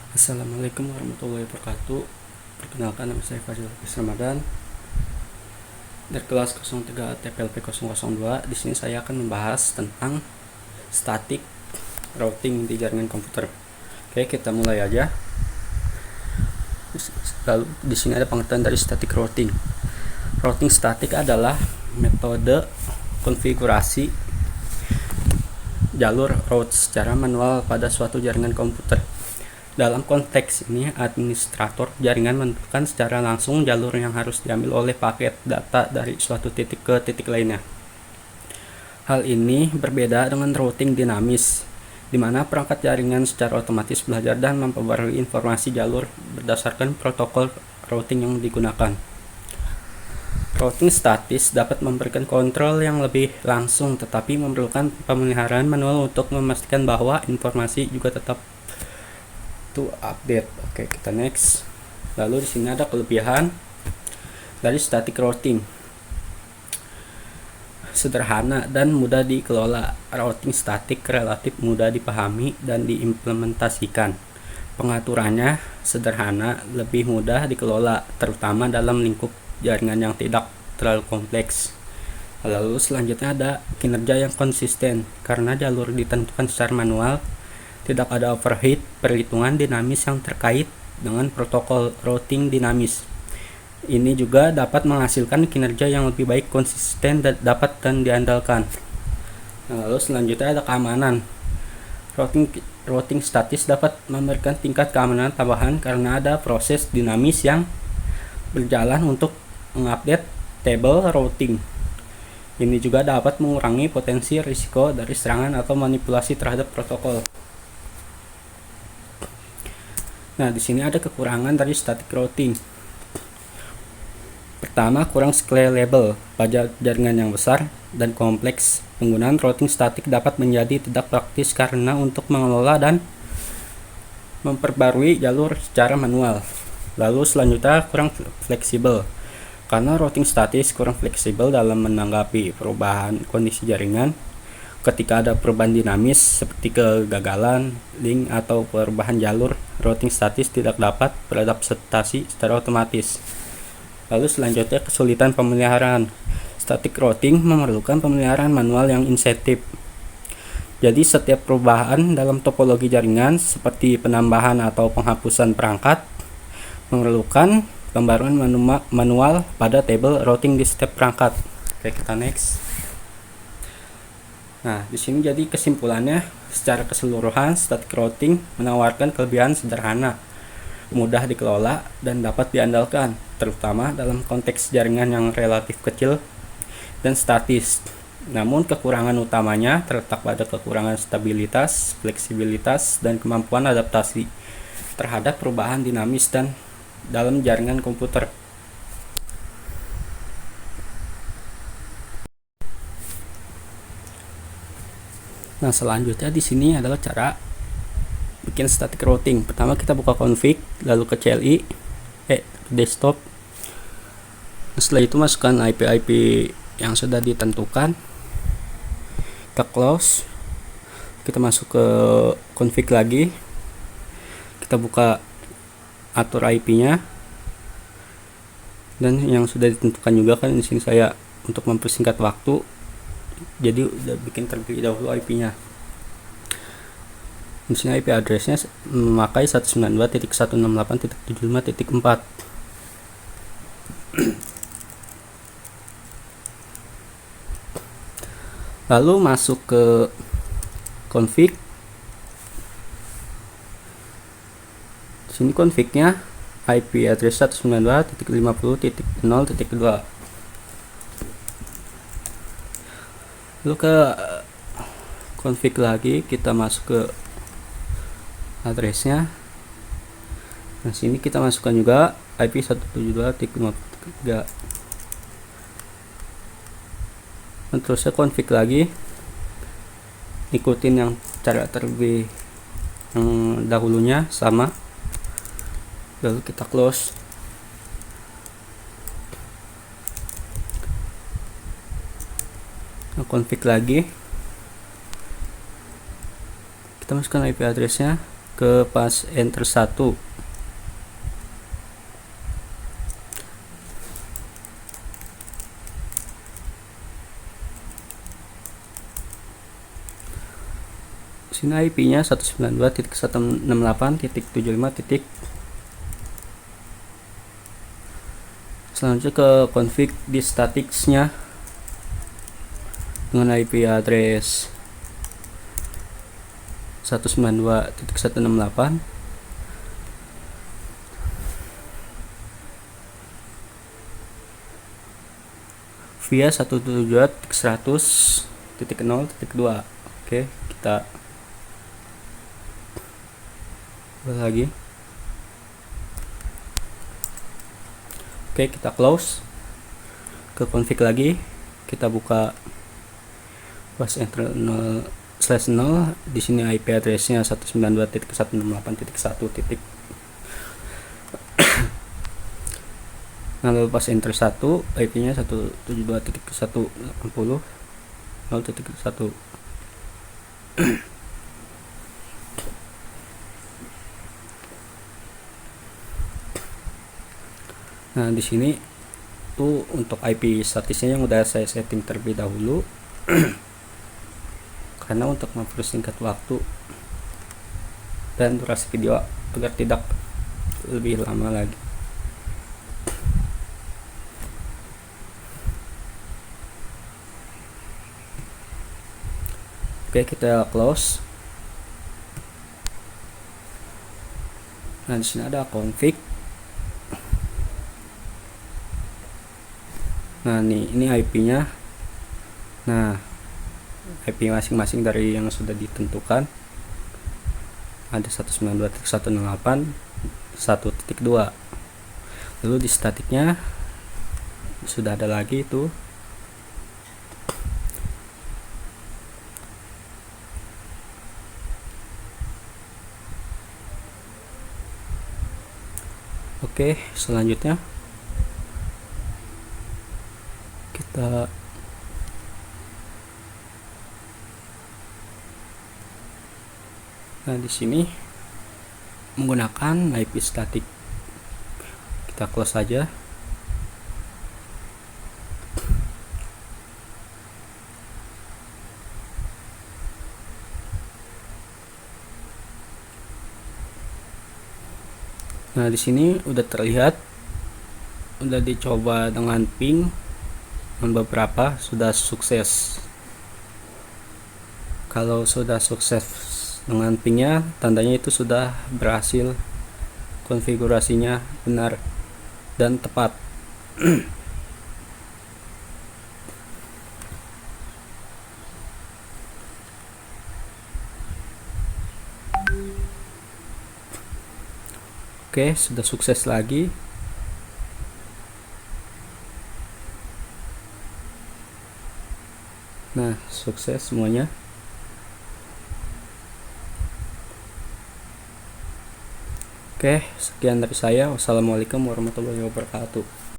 Assalamualaikum warahmatullahi wabarakatuh. Perkenalkan, nama saya Fazil Hafiz Ramadan dari kelas 03 TPLP 002. Di sini saya akan membahas tentang static routing di jaringan komputer. Oke, kita mulai aja. Lalu di sini ada pengertian dari static routing. Routing static adalah metode konfigurasi jalur route secara manual pada suatu jaringan komputer. Dalam konteks ini, administrator jaringan menentukan secara langsung jalur yang harus diambil oleh paket data dari suatu titik ke titik lainnya. Hal ini berbeda dengan routing dinamis, di mana perangkat jaringan secara otomatis belajar dan memperbarui informasi jalur berdasarkan protokol routing yang digunakan. Routing statis dapat memberikan kontrol yang lebih langsung, tetapi memerlukan pemeliharaan manual untuk memastikan bahwa informasi juga tetap update. Oke, kita next. Lalu di sini ada kelebihan dari static routing. Sederhana dan mudah dikelola. Routing statik relatif mudah dipahami dan diimplementasikan. Pengaturannya sederhana, lebih mudah dikelola, terutama dalam lingkup jaringan yang tidak terlalu kompleks. Lalu selanjutnya ada kinerja yang konsisten. Karena jalur ditentukan secara manual, tidak ada overhead perhitungan dinamis yang terkait dengan protokol routing dinamis. Ini juga dapat menghasilkan kinerja yang lebih baik, konsisten, dan dapat diandalkan. Lalu selanjutnya ada keamanan. Routing statis dapat memberikan tingkat keamanan tambahan karena ada proses dinamis yang berjalan untuk mengupdate table routing. Ini juga dapat mengurangi potensi risiko dari serangan atau manipulasi terhadap protokol. Nah, di sini ada kekurangan dari static routing. Pertama, kurang scalable. Pada jaringan yang besar dan kompleks, penggunaan routing statik dapat menjadi tidak praktis karena untuk mengelola dan memperbarui jalur secara manual. Lalu selanjutnya kurang fleksibel. Karena routing statis kurang fleksibel dalam menanggapi perubahan kondisi jaringan. Ketika ada perubahan dinamis seperti kegagalan link atau perubahan jalur, routing statis tidak dapat beradaptasi secara otomatis. Lalu selanjutnya kesulitan pemeliharaan. Static routing memerlukan pemeliharaan manual yang insentif. Jadi setiap perubahan dalam topologi jaringan seperti penambahan atau penghapusan perangkat memerlukan pembaruan manual pada table routing di setiap perangkat. Oke, kita next. Nah, di sini jadi kesimpulannya, secara keseluruhan static routing menawarkan kelebihan sederhana, mudah dikelola, dan dapat diandalkan, terutama dalam konteks jaringan yang relatif kecil dan statis. Namun kekurangan utamanya terletak pada kekurangan stabilitas, fleksibilitas, dan kemampuan adaptasi terhadap perubahan dinamis dan dalam jaringan komputer. Nah, selanjutnya di sini adalah cara bikin static routing. Pertama kita buka config, lalu ke CLI, desktop. Setelah itu masukkan IP yang sudah ditentukan. Kita close. Kita masuk ke config lagi. Kita buka atur IP-nya. Dan yang sudah ditentukan juga kan di sini saya untuk mempersingkat waktu. Jadi udah bikin terlebih dahulu IP-nya. Di sini IP address-nya memakai 192.168.75.4. Lalu masuk ke config. Di sini config-nya IP address 192.50.0.2. Lalu ke config lagi, kita masuk ke addressnya. Nah, sini kita masukkan juga IP 172.53. Dan terusnya config lagi, ikutin yang cara terlebih yang dahulunya sama. Lalu kita close. Config lagi, kita masukkan IP addressnya ke pas enter 1. Sini IP-nya 192.168.75. Selanjutnya ke config di statics-nya dengan IP address 192.168 via 172.100.0.2. Oke, kita lagi. Oke, kita close. Ke config lagi, kita buka pas enter 0/0. Di sini IP address-nya 192.168.1. Lalu pas enter 1, IP-nya 172.180.0.1. Nah, di sini tuh untuk IP statisnya yang udah saya setting terlebih dahulu karena untuk mempersingkat waktu dan durasi video agar tidak lebih lama lagi. Oke, kita close. Nah, di sini ada config. Nah, ini IP-nya. Nah, IP masing-masing dari yang sudah ditentukan ada 192.168.1.2. Lalu di statiknya sudah ada lagi itu. Oke, selanjutnya kita di sini menggunakan IP static. Kita close saja. Nah, di sini udah terlihat, udah dicoba dengan ping, dan beberapa sudah sukses. Kalau sudah sukses dengan pingnya, tandanya itu sudah berhasil, konfigurasinya benar dan tepat. Oke, sudah sukses lagi. Nah, sukses semuanya. Oke, sekian dari saya. Wassalamualaikum warahmatullahi wabarakatuh.